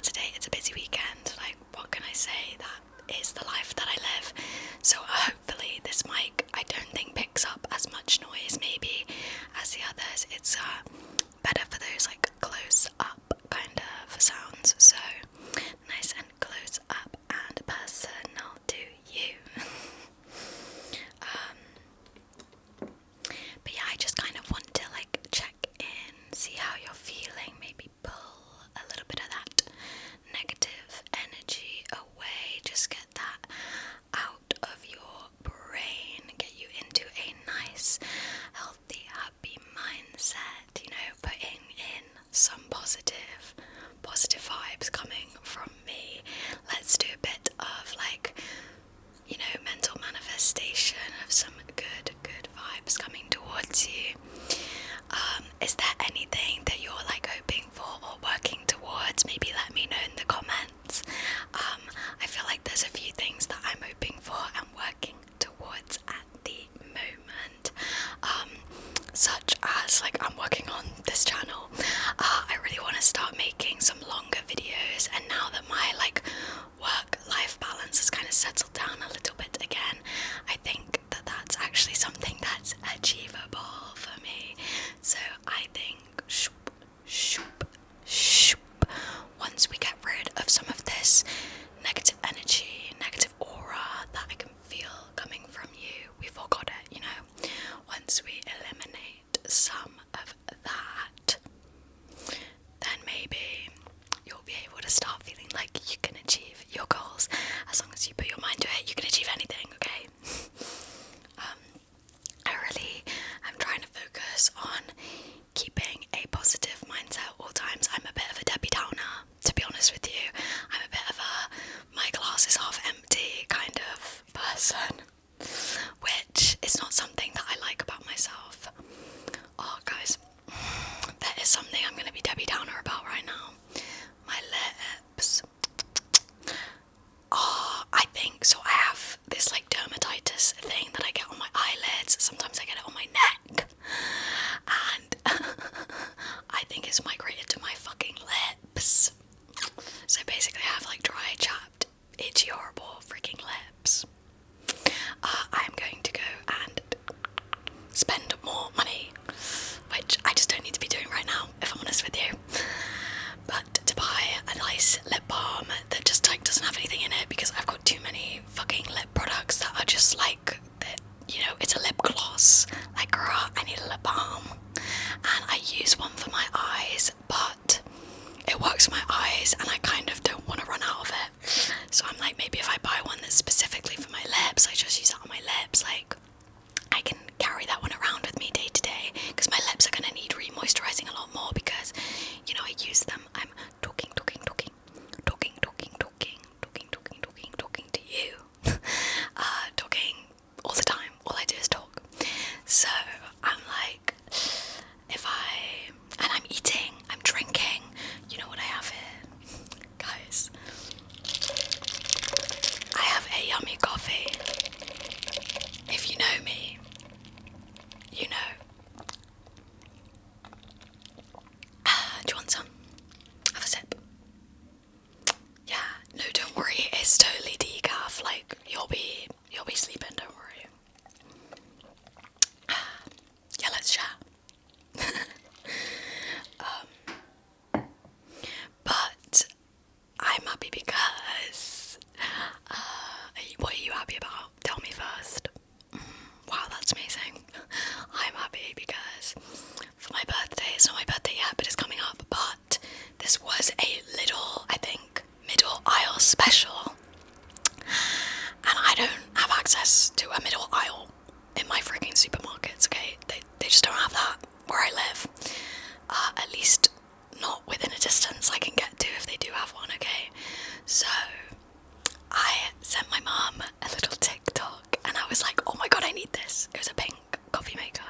Saturday, it's a busy weekend. Like, what can I say? That is the life that I live. So hopefully this mic, I don't think picks up as much noise maybe as the others. It's better for those like close up kind of sounds. So nice and close up and personal to you. But yeah, I just kind of want to like check in, see how you're feeling, maybe pull a little bit of that negative energy away, just get that out of your brain, get you into a nice, healthy, happy mindset, you know, putting in some positive vibes coming from me. Let's do a bit of like, you know, mental manifestation of some good vibes coming towards you. Is there anything that you're like hoping for or working towards? Maybe let me know in the comments. I feel like there's a few things that I'm hoping for and working towards at the moment. Such as like I'm working on this channel. I really want to start making some longer videos, and now that my like work-life balance has kind of settled down a little bit again, I think that that's actually something that's achievable for me. So I think once we get rid of some of this negative energy, negative aura that I can feel coming from you, we've all got it, you know. Once we eliminate some of that, then maybe you'll be able to start feeling like you can achieve your goals. As long as you put your mind to it, you can achieve anything, okay? I really am trying to focus on keeping a positive mindset at all times. I'm a bit of a Debbie Downer, to be honest with you. I'm a bit of a my glass is half empty kind of person, which is not something that I like about myself. Oh guys, there is something I'm going to be Debbie Downer about right now. My lips. Oh, I think so. I have this like dermatitis thing that I get on my eyelids. Sometimes I get it on my neck, and I think it's migrated to my fucking lips. So basically, I have like dry, chapped, itchy, horrible freaking lips. I'm going to go and spend more money, which I just don't need to be doing right now, if I'm honest with you. But to buy a nice lip balm that just like doesn't have anything in it, because I've got too many fucking lip products that are just like that, you know, it's a lip gloss. Like, girl, I need a lip balm, and I use one for my eyes, but it works for my eyes, and I kind of don't want to run out of it. So I'm like, maybe if I buy one that's specifically for my lips, I just use that on my lips. Like, I can carry that one around with me day to day, because my lips are going to need re-moisturising a lot more, because, you know, I use them. I'm talking to you. Talking all the time. All I do is talk. So I'm like, and I'm eating, I'm drinking. You know what I have here, guys? I have a yummy coffee. If you know me, you know. Do you want some? Have a sip. Yeah, no, don't worry, it's totally decaf. Like, you'll be sleeping, don't worry. Yeah, let's chat. But I'm happy because what are you happy about? Tell me first. Wow, that's amazing. I'm happy because for my birthday, it's not my birthday yet, but it's coming up, but this was a little, I think, middle aisle special, and I don't have access to a middle aisle in my freaking supermarkets, okay? They just don't have that where I live, at least not within a distance I can get to if they do have one, okay? So I sent my mum a little TikTok, and I was like, oh my god, I need this. It was a pink coffee maker,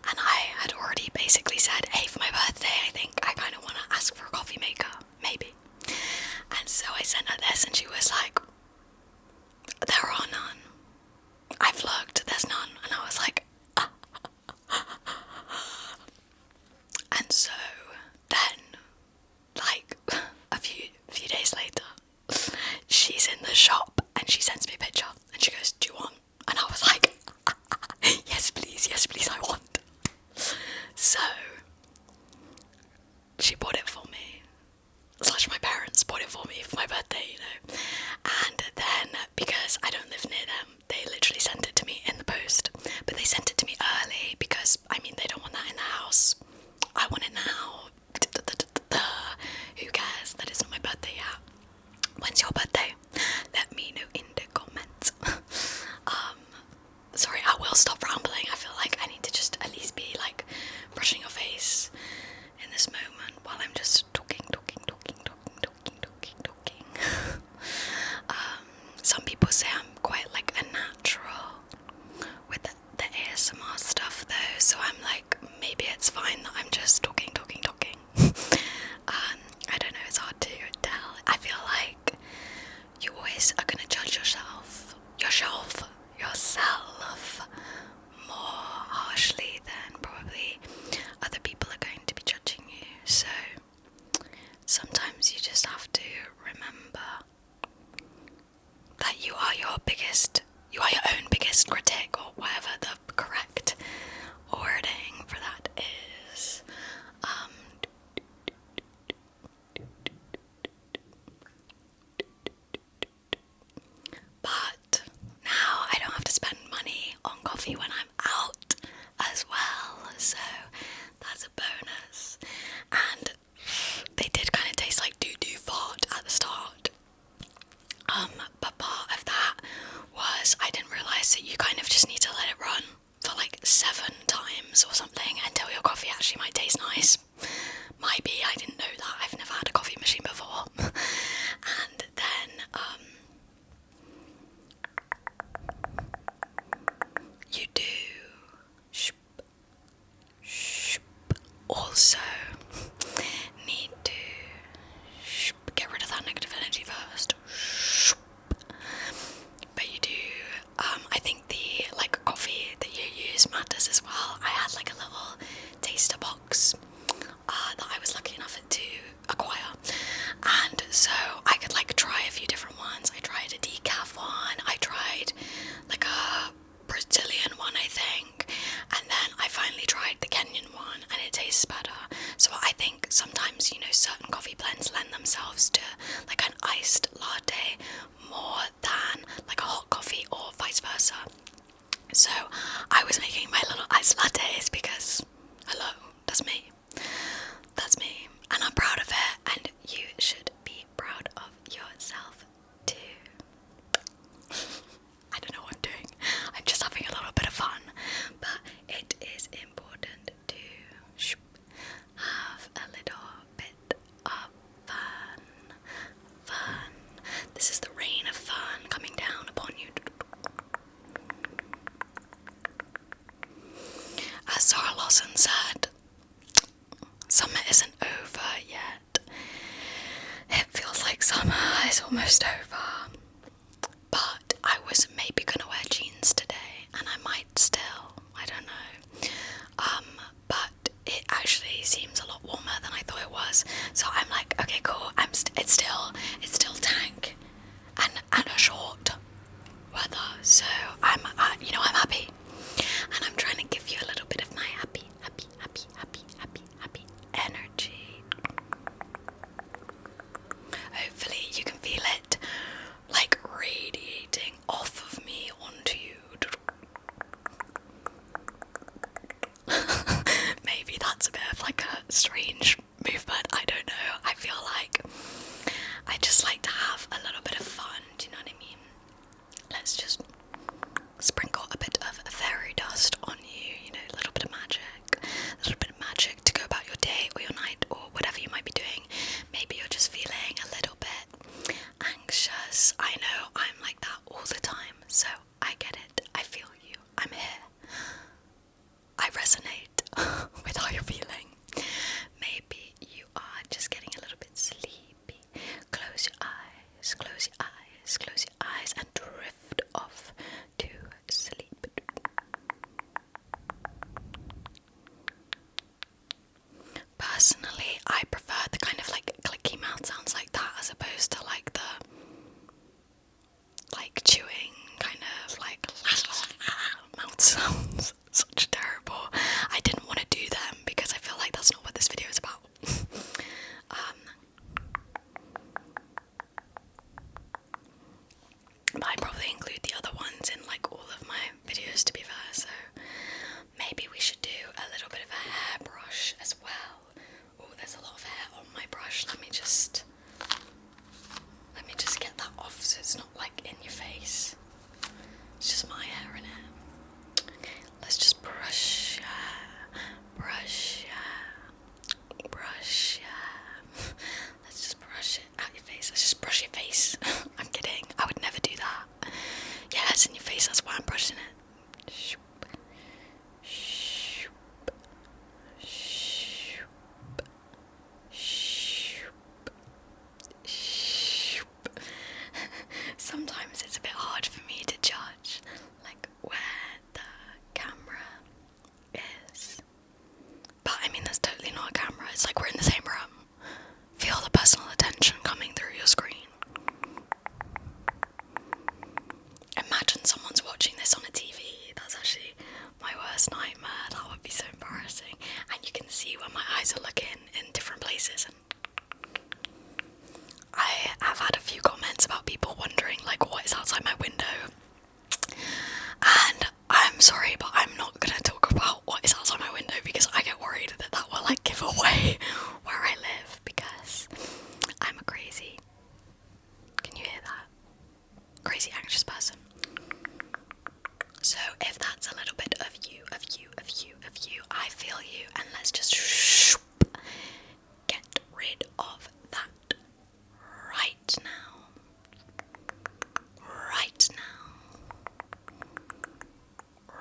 and I had already basically said, hey, for my birthday, I think I kind of want to ask for a coffee maker, maybe. And so I sent her this, and she was like, there are none. I've looked, there's none. And I was like, And so then, like, a few people say I'm quite like a natural with the ASMR stuff though, so I'm like, maybe it's fine that I'm just talking. I don't know, it's hard to tell. I feel like you always are gonna judge yourself more harshly than probably other people are going to be judging you. So sometimes you just have to remember that you are your own biggest critic, or whatever the correct wording for that is. But now I don't have to spend money on coffee when I'm out as well, so that's a bonus. And they did kind of taste like doo-doo fart at the start. But part of that was I didn't realise that you kind of just need to let it run for like 7 times or something until your coffee actually might taste nice. Might be, I didn't know that. I've never had a coffee machine before. And then you do also need to get rid of that negative energy first. But you do, I think the like coffee that you use matters as well. I had like a little taster box that I was lucky enough to acquire, and so I could like try a few different ones. I tried a decaf one, I tried like a Brazilian one, I think, and then I finally tried the Kenyan one, and it tastes better. So I think sometimes, you know, certain coffee blends lend themselves to like an iced latte more than like a hot coffee, or vice versa. So I was making my little iced lattes because, hello, that's me, and I'm proud of it, and you should be proud of yourself too. I don't know what I'm doing, I'm just having a little bit of fun, but it is important to have a little bit of fun. This is the rain of fun coming down upon you. As Sarah Lawson said, summer isn't over yet. It feels like summer is almost over. But I was maybe gonna wear jeans today, and I might still, I don't know. But it actually seems a lot warmer than I thought it was. So I'm like, okay, cool. It's still tank and a short weather. So I'm happy, and I'm trying to give you a little bit of my happy energy. Hopefully you can feel it like radiating off of me onto you. Maybe that's a bit of like a strange movement, I don't know. I feel like sometimes it's a bit hard for me to judge, like, where the camera is. But I mean, there's totally not a camera. It's like we're in the same room. Feel the personal attention coming through your screen. Imagine someone's watching this on a TV. That's actually my worst nightmare. That would be so embarrassing. And you can see where my eyes are looking in different places. And I have had a few comments about people wondering, like, what is outside my window. And I'm sorry, but I'm not going to talk about what is outside my window because I get worried that that will, like, give away where I live because I'm a crazy, can you hear that? Crazy anxious person. So if that's a little bit of you, I feel you, and let's just get rid of that right now. Right now.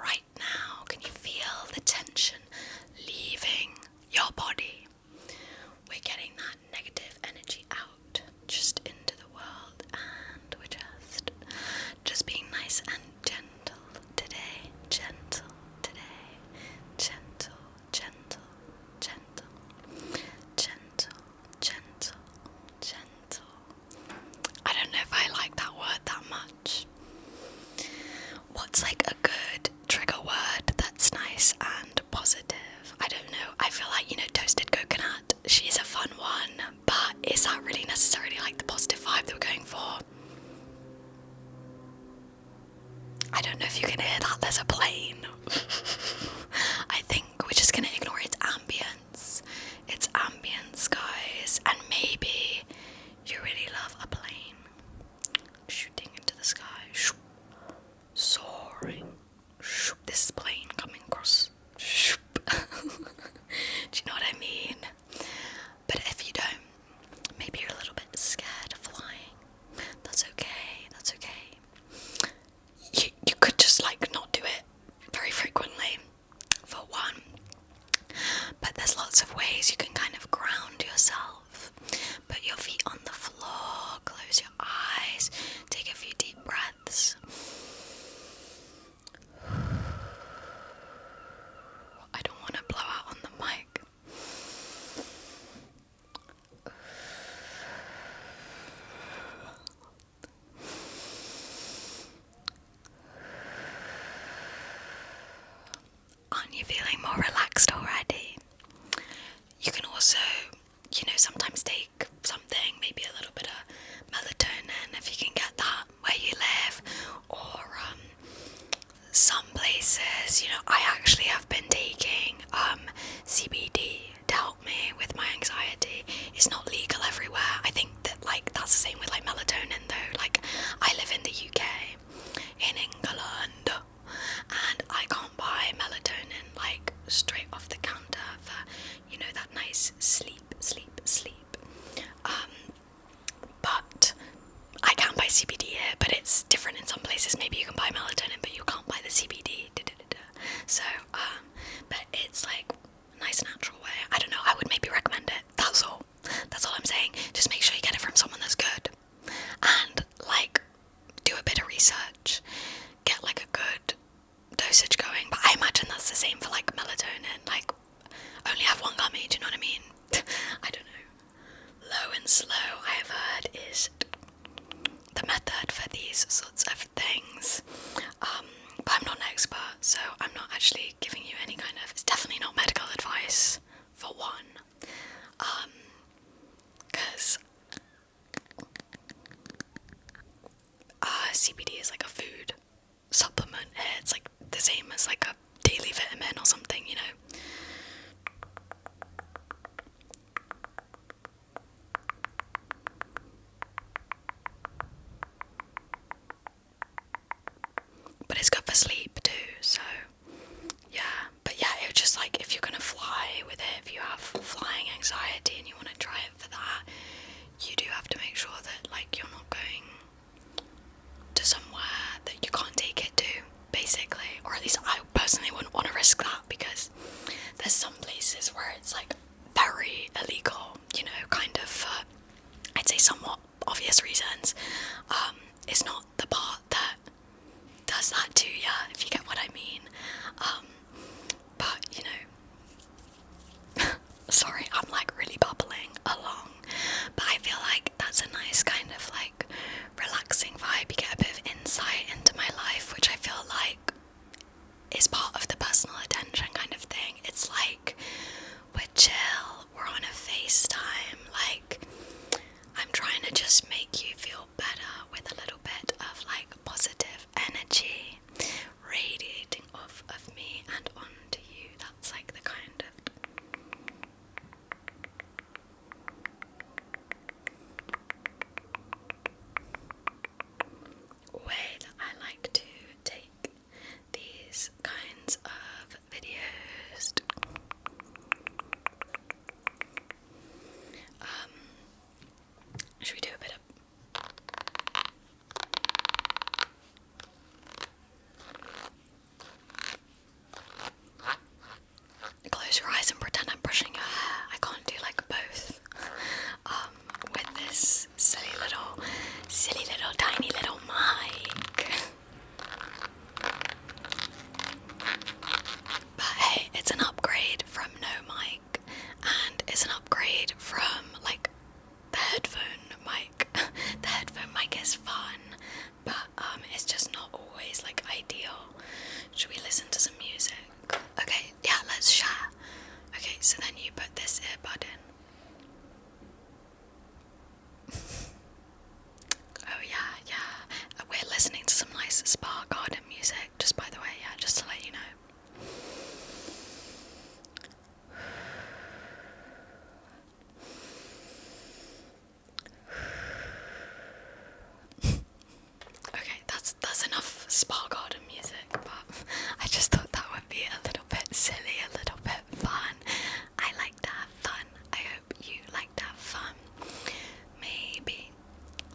Right now. Can you feel the tension leaving your body? We're getting that negative energy out, just into the world, and we're just being nice and gentle today. Gentle today. Gentle, gentle, gentle. Gentle, gentle, gentle. I don't know if I like that word that much. What's like a good trigger word that's nice and positive? I don't know. I feel like, toasted coconut. She's a fun one, but is that really necessarily like the positive vibe that we're going for? I don't know if you can hear that. There's a plane. I think we're just gonna ignore its ambience. Its ambience, guys. And maybe you really love a plane shooting into the sky. Soaring. This is plane coming across. Do you know what I mean? But if you don't, maybe you're a little bit scared of flying. That's okay. That's okay. You could just like not do it very frequently, for one. But there's lots of ways you can kind of ground yourself. Put your feet on the floor, close your eyes, take a few deep breaths. I don't want to blow out on the mic. Aren't you feeling more relaxed already? You can also, sometimes take something, maybe a little bit of melatonin if you can get that where you live, or some places, I actually have been taking CBD to help me with my anxiety. It's not legal everywhere. I think that that's the same with melatonin though. I live in the UK, in England, and I can't buy melatonin straight off the counter for that nice sleep. But I can buy CBD here, but it's different in some places. Maybe you can buy melatonin, but you can't buy the CBD. So, but it's a nice natural way. I don't know, I would maybe recommend it. That's all I'm saying. Just make sure you get it from someone that's good. And, do a bit of research. Get, a good dosage going. But I imagine that's the same for, melatonin. Only have one gummy, do you know what I mean? I don't know. Low and slow, I have heard, is the method for these sorts of things. But I'm not an expert, so I'm not actually giving you any kind of... It's definitely not medical advice, for one. Because CBD is a food supplement. It's the same as a daily vitamin or something, But it's good for sleep too, so yeah. But yeah, it was just if you're gonna fly with it, if you have flying anxiety and you want to try it for that, you do have to make sure that you're not going to somewhere that you can't take it to, basically. Or at least I personally wouldn't want to risk that, because there's some places where it's very illegal, kind of for, I'd say, somewhat obvious reasons. is not the part that does that to you, if you get what I mean. But you know, sorry, I'm like really bubbling along, but I feel like that's a nice kind of like relaxing vibe. You get a bit of insight into my life, which I feel like is part of the personal attention kind of thing. It's like we're chill, we're on a FaceTime, like I'm trying to just make you feel better with a little bit of like positive energy radiating off of me and onto you. That's like the kind of way that I like to take these kinds of videos. Should we do a bit of close your eyes and pretend I'm brushing your hair? I can't do like both. With this silly little tiny little mic. But hey, it's an upgrade from no mic, and it's an upgrade from like the headphone mic. The headphone mic is fun, but it's just not always like ideal. Should we listen to some music? Okay, yeah, let's share. Okay, so then you put this earbud in. Oh yeah, we're listening to some nice spa garden music, just by the way, yeah, just to let you know. Okay, that's enough spa garden music, but I just thought that would be a little bit silly, a little bit fun. I like to have fun. I hope you like to have fun. Maybe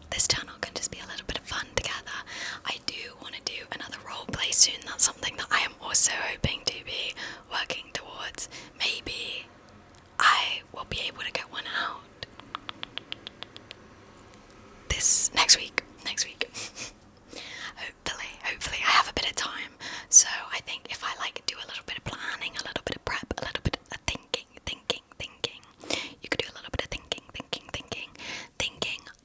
this channel can just be a little bit of fun together. I do want to do another roleplay soon. That's something that I am also hoping to be working towards. Maybe I will be able to get one out this next week. Hopefully I have a bit of time. So I think if I like do a little bit of planning, a little bit of prep, a little bit of thinking, you could do a little bit of thinking,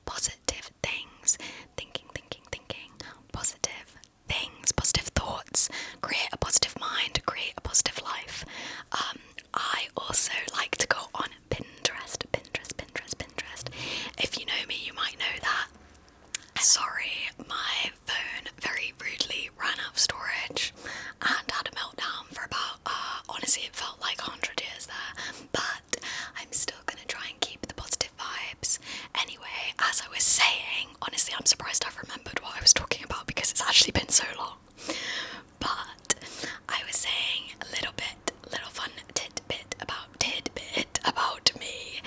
positive things, thinking, positive things, positive thoughts, create a positive mind, create a positive life. I also like to go on Pinterest. If you know me, you might know that. Sorry, my phone very rudely ran out of storage and had a meltdown for about, honestly it felt like 100 years there, but I'm still gonna try and keep the positive vibes. Anyway, as I was saying, honestly I'm surprised I've remembered what I was talking about because it's actually been so long. But I was saying a little fun tidbit about me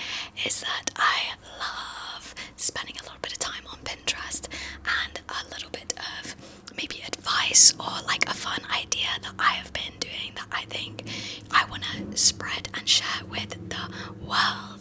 is that I love spending a little bit of time on Pinterest and a little bit of maybe advice or like a fun idea that I have been doing that I think I want to spread and share with the world.